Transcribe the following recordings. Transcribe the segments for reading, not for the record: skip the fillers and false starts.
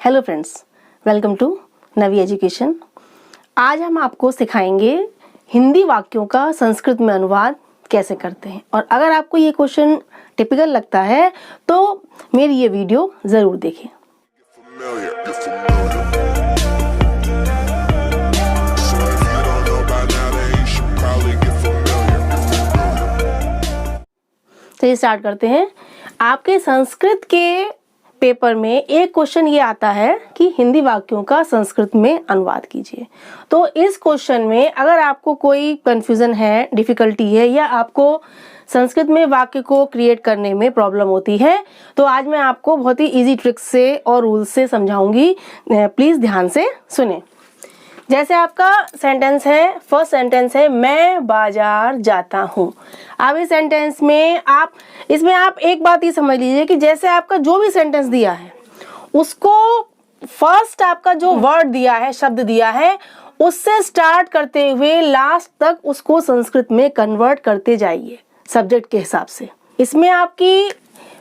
Hello friends, welcome to Navi education. आज हम आपको सिखाएंगे हिंदी वाक्यों का संस्कृत में अनुवाद कैसे करते हैं। और अगर आपको ये क्वेश्चन टिपिकल लगता है तो मेरी ये वीडियो ज़रूर देखें। चलिए स्टार्ट करते हैं। आपके संस्कृत के पेपर में एक क्वेश्चन ये आता है कि हिंदी वाक्यों का संस्कृत में अनुवाद कीजिए। तो इस क्वेश्चन में अगर आपको कोई कंफ्यूजन है, डिफिकल्टी है या आपको संस्कृत में वाक्य को क्रिएट करने में प्रॉब्लम होती है तो आज मैं आपको बहुत ही इजी ट्रिक्स से और रूल्स से समझाऊंगी। प्लीज़ ध्यान से सुने। जैसे आपका सेंटेंस है, फर्स्ट सेंटेंस है मैं बाजार जाता हूँ। अब इस सेंटेंस में इसमें आप एक बात ये समझ लीजिए कि जैसे आपका जो भी सेंटेंस दिया है उसको फर्स्ट आपका जो वर्ड दिया है, शब्द दिया है, उससे स्टार्ट करते हुए लास्ट तक उसको संस्कृत में कन्वर्ट करते जाइए सब्जेक्ट के हिसाब से। इसमें आपकी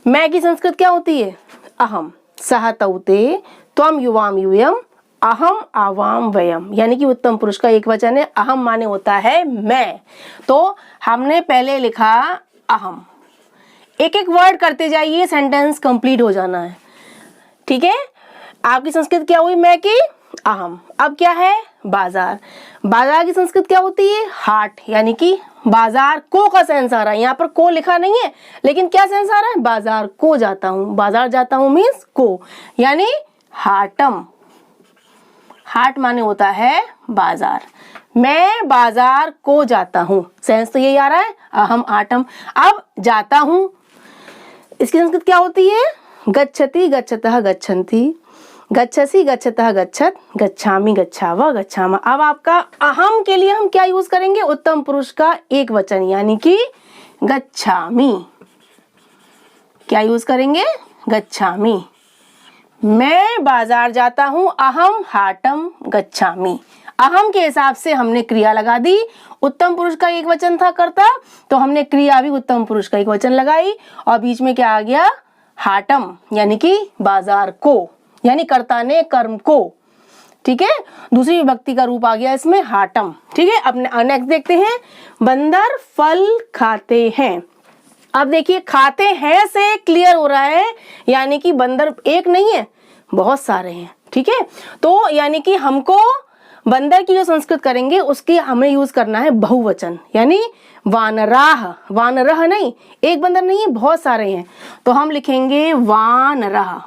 मैं की संस्कृत क्या होती है? अहम, सह तौते, त्वम युवाम यूयम, अहम आवाम वयम, यानी कि उत्तम पुरुष का एक वचन है। अहम माने होता है मैं, तो हमने पहले लिखा अहम। एक एक वर्ड करते जाइए, सेंटेंस कंप्लीट हो जाना है। ठीक है, आपकी संस्कृत क्या हुई? मैं की अहम। अब क्या है? बाजार। बाजार की संस्कृत क्या होती है? हाट, यानी कि बाजार को का सेंस आ रहा है। यहाँ पर को लिखा नहीं है लेकिन क्या सेंस आ रहा है? बाजार को जाता हूँ। बाजार जाता हूँ मीन्स को, यानी हाटम। हाट माने होता है बाजार। मैं बाजार को जाता हूँ, सेंस तो यही आ रहा है, अहम आटम। अब जाता हूँ, इसकी संस्कृत क्या होती है? गच्छति गच्छतः गच्छन्ति, गच्छसि गच्छतः गच्छत, गच्छामि गच्छाव गच्छामा। अब आपका अहम के लिए हम क्या यूज करेंगे? उत्तम पुरुष का एक वचन, यानी कि गच्छामि। क्या यूज करेंगे? गच्छामि। मैं बाजार जाता हूँ, अहम हाटम गच्छामि। अहम के हिसाब से हमने क्रिया लगा दी। उत्तम पुरुष का एक वचन था कर्ता, तो हमने क्रिया भी उत्तम पुरुष का एक वचन लगाई और बीच में क्या आ गया? हाटम, यानी कि बाजार को, यानी कर्ता ने कर्म को। ठीक है, दूसरी विभक्ति का रूप आ गया इसमें हाटम। ठीक है, अब नेक्स्ट देखते हैं। बंदर फल खाते हैं। अब देखिए, खाते हैं से क्लियर हो रहा है, यानी कि बंदर एक नहीं है, बहुत सारे हैं। ठीक है, तो यानी कि हमको बंदर की जो संस्कृत करेंगे उसकी हमें यूज करना है बहुवचन, यानी वानराह। वानरह नहीं, एक बंदर नहीं है, बहुत सारे हैं, तो हम लिखेंगे वानरह,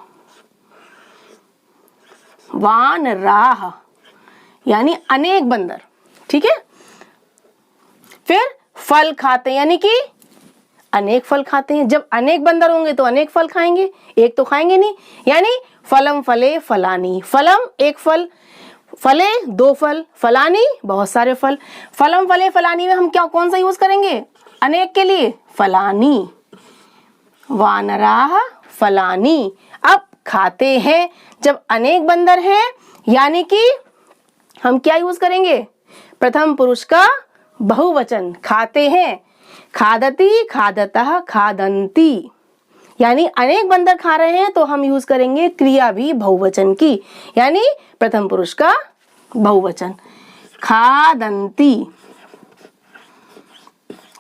वानराह, यानी अनेक बंदर। ठीक है, फिर फल खाते, यानी कि अनेक फल खाते हैं। जब अनेक बंदर होंगे तो अनेक फल खाएंगे, एक तो खाएंगे नहीं, यानी फलम फले फलानी। फलम एक फल, फले दो फल, फलानी बहुत सारे फल। फलम फले फलानी में हम क्या कौन सा यूज करेंगे? अनेक के लिए फलानी, वानराह फलानी। अब खाते हैं, जब अनेक बंदर हैं यानी कि हम क्या यूज करेंगे? प्रथम पुरुष का बहुवचन, खाते हैं। खादती खादतः खादंती, यानी अनेक बंदर खा रहे हैं तो हम यूज करेंगे क्रिया भी बहुवचन की, यानी प्रथम पुरुष का बहुवचन, खादंती।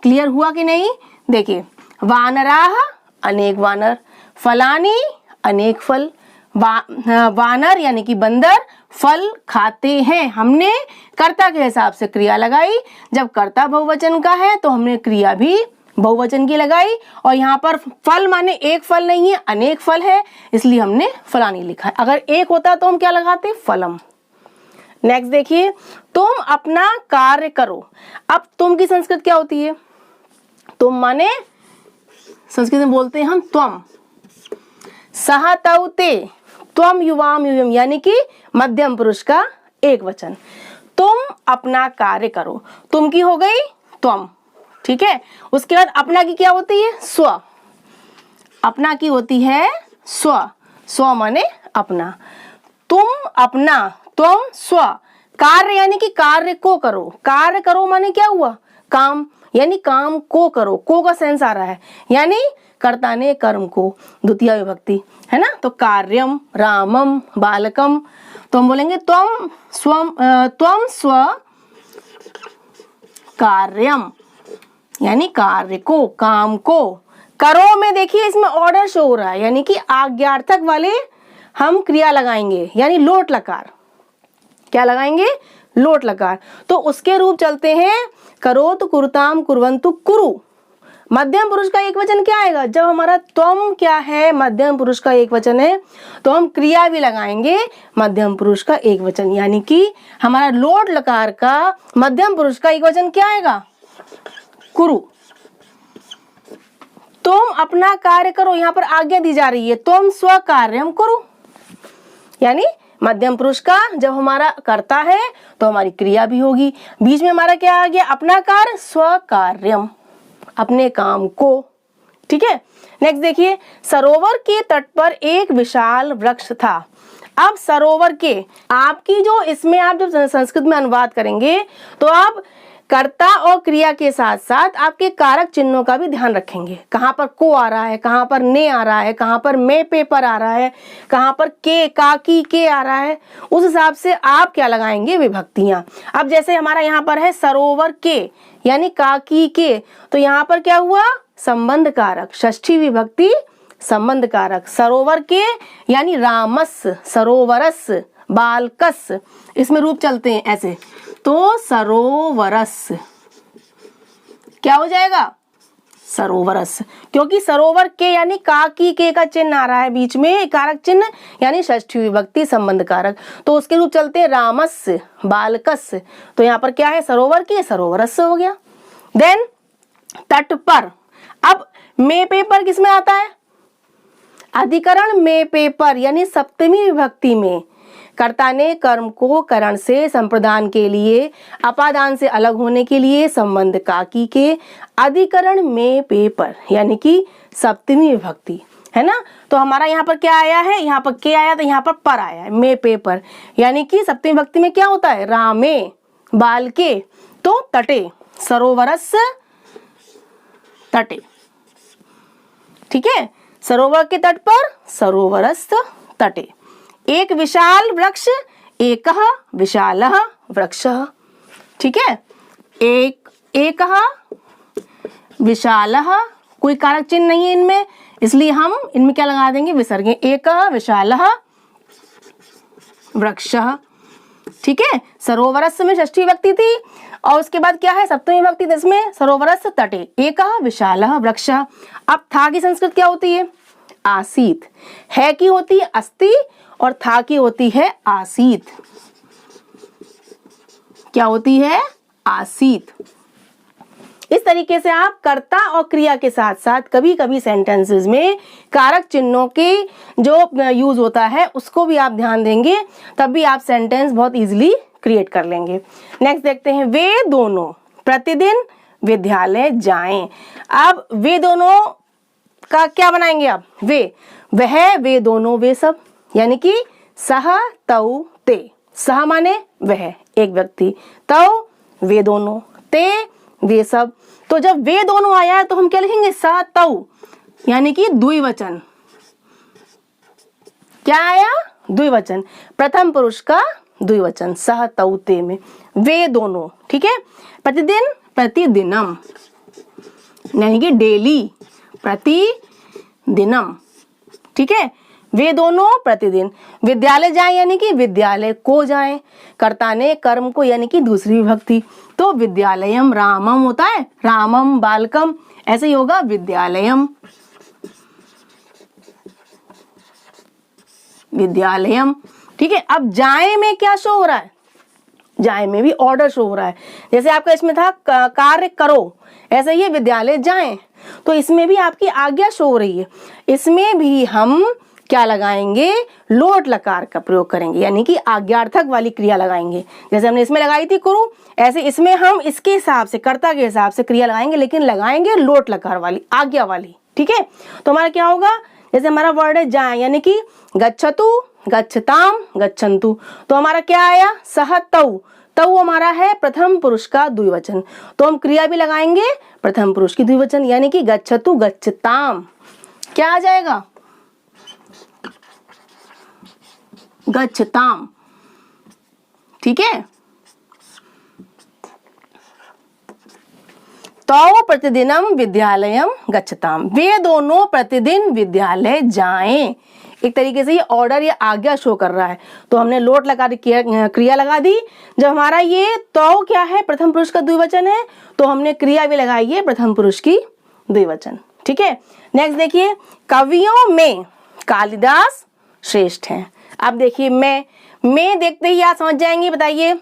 क्लियर हुआ कि नहीं? देखिए, वानराह अनेक वानर, फलानी अनेक फल, वानर यानी कि बंदर, फल खाते हैं। हमने कर्ता के हिसाब से क्रिया लगाई। जब कर्ता बहुवचन का है तो हमने क्रिया भी बहुवचन की लगाई। और यहाँ पर फल माने एक फल नहीं है, अनेक फल है, इसलिए हमने फलानी लिखा है। अगर एक होता तो हम क्या लगाते? फलम। नेक्स्ट देखिए, तुम अपना कार्य करो। अब तुम की संस्कृत क्या होती है? तुम माने संस्कृत में बोलते हैं हम त्वम। सह तौते, त्वम युवाम यूयम, यानी कि मध्यम पुरुष का एक वचन। तुम अपना कार्य करो, तुम की हो गई त्वम। ठीक है, उसके बाद अपना की क्या होती है? स्व। अपना की होती है स्व। स्व माने अपना। तुम अपना, त्वम स्व। कार्य यानी कि कार्य को करो। कार्य करो माने क्या हुआ? काम, यानी काम को करो। को का सेंस आ रहा है, यानी कर्ता ने कर्म को, द्वितीय विभक्ति है ना। तो कार्यम, रामम, बालकम, तो हम बोलेंगे त्वम स्व कार्यम, यानी कार्य को, काम को। करो में देखिए इसमें ऑर्डर शो हो रहा है, यानी कि आज्ञार्थक वाले हम क्रिया लगाएंगे, यानी लोट लकार। क्या लगाएंगे? लोट लकार। तो उसके रूप चलते हैं करोतु, कुरुताम, कुर्वन्तु, कुरु। मध्यम पुरुष का एक वचन क्या आएगा? जब हमारा त्वम क्या है, मध्यम पुरुष का एक वचन है, तो हम क्रिया भी लगाएंगे मध्यम पुरुष का एक वचन, यानी कि हमारा लोट लकार का मध्यम पुरुष का एक वचन क्या आएगा? कुरु। तुम अपना कार्य करो, यहाँ पर आज्ञा दी जा रही है, तुम स्व कार्यम करो, यानी मध्यम पुरुष का जब हमारा कर्ता है तो हमारी क्रिया भी होगी। बीच में हमारा क्या आ गया? अपना कार्य, स्व कार्यम, अपने काम को। ठीक है। नेक्स्ट देखिए, सरोवर के तट पर एक विशाल वृक्ष था। अब सरोवर के, आपकी जो इसमें आप जब संस्कृत में अनुवाद करेंगे तो आप कर्ता और क्रिया के साथ साथ आपके कारक चिन्हों का भी ध्यान रखेंगे। कहाँ पर को आ रहा है, कहाँ पर ने आ रहा है, कहाँ पर मे पेपर आ रहा है, कहाँ पर के, काकी, के आ रहा है, उस हिसाब से आप क्या लगाएंगे? विभक्तियां। अब जैसे हमारा यहाँ पर है सरोवर के, यानी काकी के, तो यहाँ पर क्या हुआ? संबंध कारक, षष्ठी विभक्ति संबंध कारक। सरोवर के यानी रामस, सरोवरस, बालकस, इसमें रूप चलते हैं ऐसे, तो सरोवरस क्या हो जाएगा? सरोवरस, क्योंकि सरोवर के यानी काकी के का चिन्ह आ रहा है बीच में, कारक चिन्ह, यानी षष्ठी विभक्ति संबंध कारक, तो उसके रूप चलते हैं रामस, बालकस, तो यहाँ पर क्या है? सरोवर के, सरोवरस हो गया। देन तट पर, अब मे पेपर किसमें आता है? अधिकरण में पेपर, यानी सप्तमी विभक्ति में कर्ता ने कर्म को करण से संप्रदान के लिए, अपादान से अलग होने के लिए, संबंध काकी के, अधिकरण में पेपर, यानी कि सप्तमी विभक्ति है ना। तो हमारा यहाँ पर क्या आया है? यहाँ पर के आया, तो यहाँ पर आया है, में पेपर, यानी कि सप्तमी विभक्ति में क्या होता है? रामे, बालके, तो तटे, सरोवरस तटे। ठीक है, सरोवर के तट पर, सरोवरस तटे। एक विशाल वृक्ष, एकः विशालः वृक्षः। ठीक है, एकः विशालः, कोई कारक चिन्ह नहीं है इनमें, इसलिए हम इनमें क्या लगा देंगे? विसर्ग। एकः विशालः वृक्षः। ठीक है, सरोवरस में षष्ठी विभक्ति थी और उसके बाद क्या है? सप्तमी विभक्ति, इसमें सरोवरस तटे, एकः विशालः वृक्षः। अब था की संस्कृत क्या होती है? आसीत। है की होती है अस्ति और था की होती है आसीत। क्या होती है? आसीत। इस तरीके से आप कर्ता और क्रिया के साथ साथ कभी कभी सेंटेंसेस में कारक चिन्हों के जो यूज होता है उसको भी आप ध्यान देंगे, तब भी आप सेंटेंस बहुत इजीली क्रिएट कर लेंगे। नेक्स्ट देखते हैं, वे दोनों प्रतिदिन विद्यालय जाएं। अब वे दोनों का क्या बनाएंगे आप? वे, वह, वे दोनों, वे सब, यानी कि सह, तौ, ते। सह माने वह, एक व्यक्ति, तौ वे दोनों, ते वे सब। तो जब वे दोनों आया है तो हम क्या लिखेंगे? सह तौ, यानी कि द्विवचन। क्या आया? द्विवचन, प्रथम पुरुष का द्विवचन, सह तौ ते में, वे दोनों। ठीक है, प्रतिदिन, प्रतिदिनम, यानी कि डेली, प्रतिदिनम। ठीक है, वे दोनों प्रतिदिन विद्यालय जाएं, यानी कि विद्यालय को जाएं। कर्ता ने कर्म को, यानी कि दूसरी विभक्ति, तो विद्यालयम, रामम होता है, रामम, बालकम, ऐसे ही होगा विद्यालयम, विद्यालयम। ठीक है, अब जाए में क्या शो हो रहा है? जाए में भी ऑर्डर शो हो रहा है। जैसे आपका इसमें था कार्य करो, ऐसे ही विद्यालय जाएं, तो इसमें भी आपकी आज्ञा शो हो रही है। इसमें भी हम क्या लगाएंगे? लोट लकार का प्रयोग करेंगे, यानी कि आज्ञार्थक वाली क्रिया लगाएंगे। जैसे हमने इसमें लगाई थी कुरु, ऐसे इसमें हम इसके हिसाब से, कर्ता के हिसाब से क्रिया लगाएंगे, लेकिन लगाएंगे लोट लकार वाली, आज्ञा वाली। ठीक है, तो हमारा क्या होगा? जैसे हमारा वर्ड है जाए, यानी कि गच्छतु, गच्छताम, गच्छन्तु, तो हमारा क्या आया? सह तौ। तौ हमारा है प्रथम पुरुष का द्विवचन, तो हम क्रिया भी लगाएंगे प्रथम पुरुष की द्विवचन, यानी कि गच्छतु, गच्छताम, क्या आ जाएगा? गच्छताम। ठीक है, तौ प्रतिदिनम विद्यालयम गच्छताम, वे दोनों प्रतिदिन विद्यालय जाएं। एक तरीके से ये ऑर्डर या आज्ञा शो कर रहा है। तो हमने लोट लगा दी, क्रिया लगा दी। जब हमारा ये तौ क्या है, प्रथम पुरुष का द्विवचन है, तो हमने क्रिया भी लगाई है प्रथम पुरुष की द्विवचन। ठीक है, नेक्स्ट देखिए, कवियों में कालिदास श्रेष्ठ हैं। अब देखिए मैं देखते ही आप समझ जाएंगे। बताइए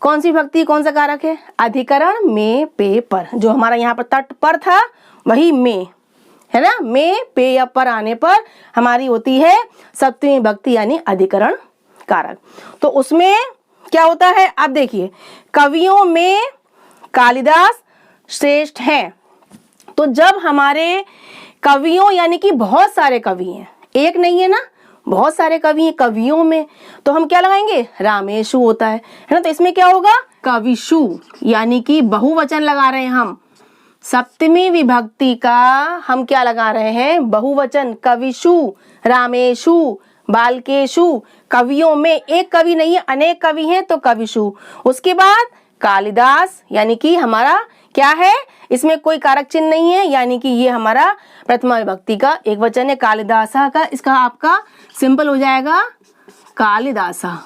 कौन सी विभक्ति कौन सा कारक है? अधिकरण में पे पर, जो हमारा यहाँ पर तट पर था वही में है ना। में पे या पर आने पर हमारी होती है सप्तमी विभक्ति यानी अधिकरण कारक। तो उसमें क्या होता है? अब देखिए, कवियों में कालिदास श्रेष्ठ है। तो जब हमारे कवियों यानी कि बहुत सारे कवि हैं, एक नहीं है ना, बहुत सारे कवि हैं कवियों में, तो हम क्या लगाएंगे? रामेशु होता है ना। तो इसमें क्या होगा? कविशु, यानी कि बहुवचन लगा रहे हैं हम। सप्तमी विभक्ति का हम क्या लगा रहे हैं? बहुवचन। कविशु, रामेशु, बालकेशु। कवियों में एक कवि नहीं है, अनेक कवि हैं, तो कविशु। उसके बाद कालिदास, यानी कि हमारा क्या है? इसमें कोई कारक चिन्ह नहीं है, यानी कि ये हमारा प्रथमा विभक्ति का एक वचन है। कालिदासा का इसका आपका सिंपल हो जाएगा कालिदासा।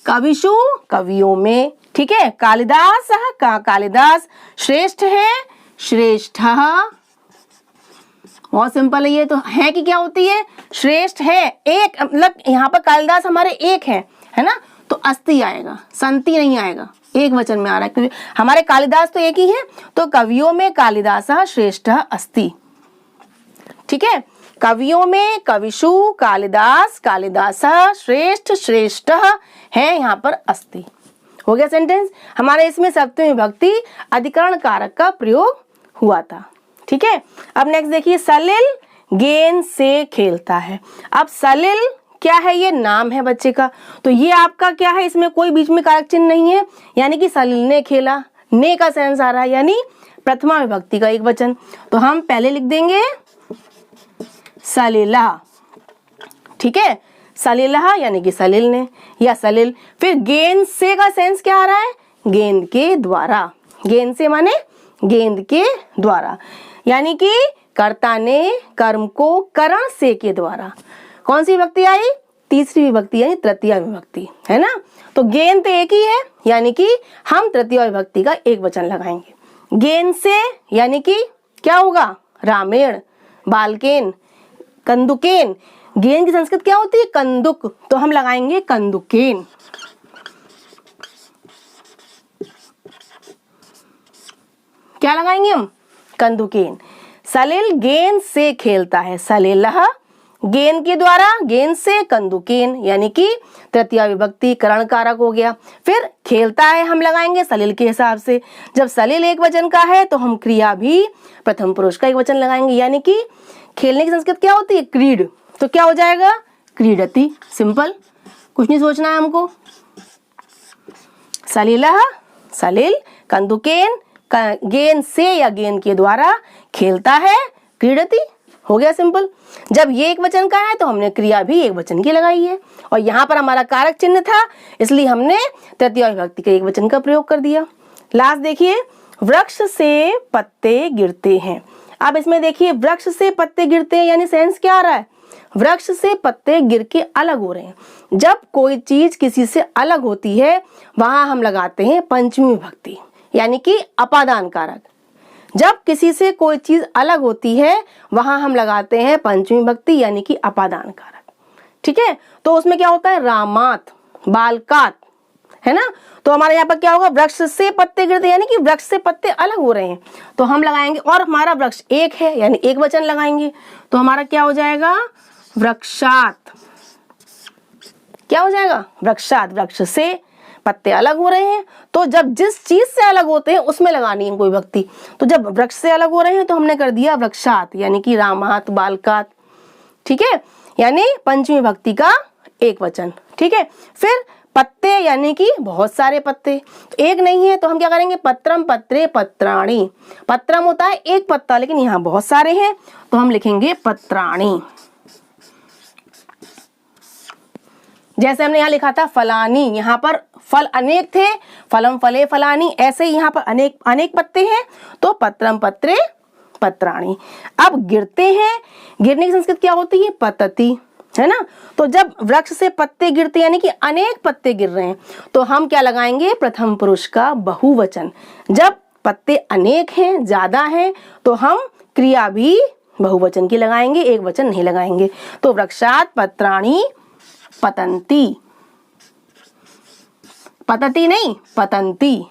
कविशु, कवियों में। ठीक है, कालिदास का कालिदास श्रेष्ठ है, श्रेष्ठ। बहुत सिंपल है ये तो। है कि क्या होती है? श्रेष्ठ है, एक, मतलब यहाँ पर कालिदास हमारे एक है ना, तो अस्ति आएगा, संति नहीं आएगा, एक वचन में आ रहा है क्योंकि हमारे कालिदास तो एक ही है। तो कवियों में कालिदास श्रेष्ठ अस्ति। ठीक है, कवियों में कविशु, कालिदास, कालिदासा, श्रेष्ठ, श्रेष्ठ है, यहाँ पर अस्ति। हो गया सेंटेंस। हमारे इसमें सप्तमी विभक्ति अधिकरण कारक का प्रयोग हुआ था। ठीक है, अब नेक्स्ट देखिए, सलिल गेंद से खेलता है। अब सलिल क्या है? ये नाम है बच्चे का। तो ये आपका क्या है? इसमें कोई बीच में कारक चिन्ह नहीं है, यानी कि सलिल ने खेला, ने का सेंस आ रहा है, यानी प्रथमा विभक्ति का एक वचन। तो हम पहले लिख देंगे सलिला। ठीक है, सलिला यानी कि सलिल ने या सलिल। फिर गेंद से का सेंस क्या आ रहा है? गेंद के द्वारा। गेंद से माने गेंद के द्वारा, यानी कि कर्ता ने कर्म को करण से के द्वारा। कौन सी विभक्ति आई? तीसरी विभक्ति यानी तृतीय विभक्ति, है ना। तो गेंद तो एक ही है, यानी कि हम तृतीय विभक्ति का एक वचन लगाएंगे। गेंद से यानी कि क्या होगा? रामेण, बालकेन, कंदुकेन। गेंद की संस्कृत क्या होती है? कंदुक, तो हम लगाएंगे कंदुकेन। क्या लगाएंगे हम? कंदुकेन। सलिल गेंद से खेलता है, सलिलः गेंद के द्वारा, गेंद से, कंदुकेन यानी कि तृतीय विभक्ति करण कारक हो गया। फिर खेलता है हम लगाएंगे सलिल के हिसाब से। जब सलिल एक वचन का है तो हम क्रिया भी प्रथम पुरुष का एक वचन लगाएंगे, यानी कि खेलने की संस्कृत क्या होती है? क्रीड। तो क्या हो जाएगा? क्रीडति। सिंपल, कुछ नहीं सोचना है हमको। सलिलः सलिल, कंदुकेन गेंद से या गेंद के द्वारा, खेलता है क्रीडति। हो गया सिंपल। जब ये एक वचन का है तो हमने क्रिया भी एक वचन की लगाई है, और यहाँ पर हमारा कारक चिन्ह था, इसलिए हमने तृतीय विभक्ति के एक वचन का प्रयोग कर दिया। लास्ट देखिए, वृक्ष से पत्ते गिरते हैं। अब इसमें देखिए, वृक्ष से पत्ते गिरते हैं यानी सेंस क्या आ रहा है? वृक्ष से पत्ते गिर के अलग हो रहे हैं। जब कोई चीज किसी से अलग होती है वहां हम लगाते हैं पंचमी विभक्ति यानी कि अपादान कारक। जब किसी से कोई चीज अलग होती है वहां हम लगाते हैं पंचमी विभक्ति यानी कि अपादान कारक। ठीक है, तो उसमें क्या होता है? रामात, बालकात, है ना। तो हमारे यहाँ पर क्या होगा? वृक्ष से पत्ते गिरते यानी कि वृक्ष से पत्ते अलग हो रहे हैं, तो हम लगाएंगे, और हमारा वृक्ष एक है यानी एक वचन लगाएंगे, तो हमारा क्या हो जाएगा? वृक्षात। क्या हो जाएगा? वृक्षात। वृक्ष से पत्ते अलग हो रहे हैं, तो जब जिस चीज से अलग होते हैं उसमें लगानी है कोई विभक्ति। तो जब वृक्ष से अलग हो रहे हैं तो हमने कर दिया वृक्षात यानी कि रामात, बालकात। ठीक है, यानी पंचमी विभक्ति का एक वचन। ठीक है, फिर पत्ते यानी कि बहुत सारे पत्ते, तो एक नहीं है तो हम क्या करेंगे, पत्रम पत्रे पत्राणि। पत्रम होता है एक पत्ता, लेकिन यहाँ बहुत सारे हैं तो हम लिखेंगे पत्राणि। जैसे हमने यहाँ लिखा था फलानी, यहाँ पर फल अनेक थे, फलम फले फलानी, ऐसे ही यहाँ पर अनेक अनेक पत्ते हैं तो पत्रम पत्रे पत्राणि। अब गिरते हैं, गिरने की संस्कृत क्या होती है, पतति, है ना। तो जब वृक्ष से पत्ते गिरते यानी कि अनेक पत्ते गिर रहे हैं तो हम क्या लगाएंगे, प्रथम पुरुष का बहुवचन। जब पत्ते अनेक हैं, ज्यादा हैं, तो हम क्रिया भी बहुवचन की लगाएंगे, एक वचन नहीं लगाएंगे। तो वृक्षात पत्राणि पतंती, पतती नहीं पतंती,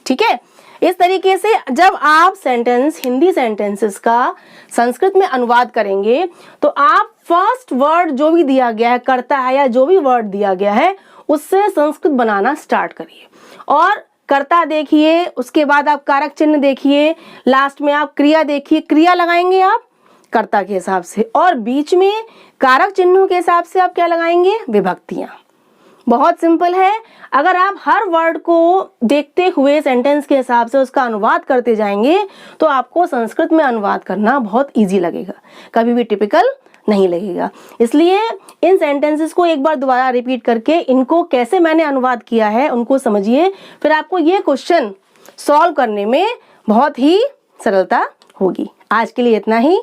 ठीक है। इस तरीके से जब आप सेंटेंस, हिंदी सेंटेंसेस का संस्कृत में अनुवाद करेंगे तो आप फर्स्ट वर्ड जो भी दिया गया है, करता है या जो भी वर्ड दिया गया है, उससे संस्कृत बनाना स्टार्ट करिए। और कर्ता देखिए, उसके बाद आप कारक चिन्ह देखिए, लास्ट में आप क्रिया देखिए, क्रिया लगाएंगे आप कर्ता के हिसाब से, और बीच में कारक चिन्हों के हिसाब से आप क्या लगाएंगे, विभक्तियां। बहुत सिंपल है। अगर आप हर वर्ड को देखते हुए सेंटेंस के हिसाब से उसका अनुवाद करते जाएंगे तो आपको संस्कृत में अनुवाद करना बहुत इजी लगेगा, कभी भी टिपिकल नहीं लगेगा। इसलिए इन सेंटेंसेस को एक बार दोबारा रिपीट करके इनको कैसे मैंने अनुवाद किया है उनको समझिए, फिर आपको ये क्वेश्चन सॉल्व करने में बहुत ही सरलता होगी। आज के लिए इतना ही।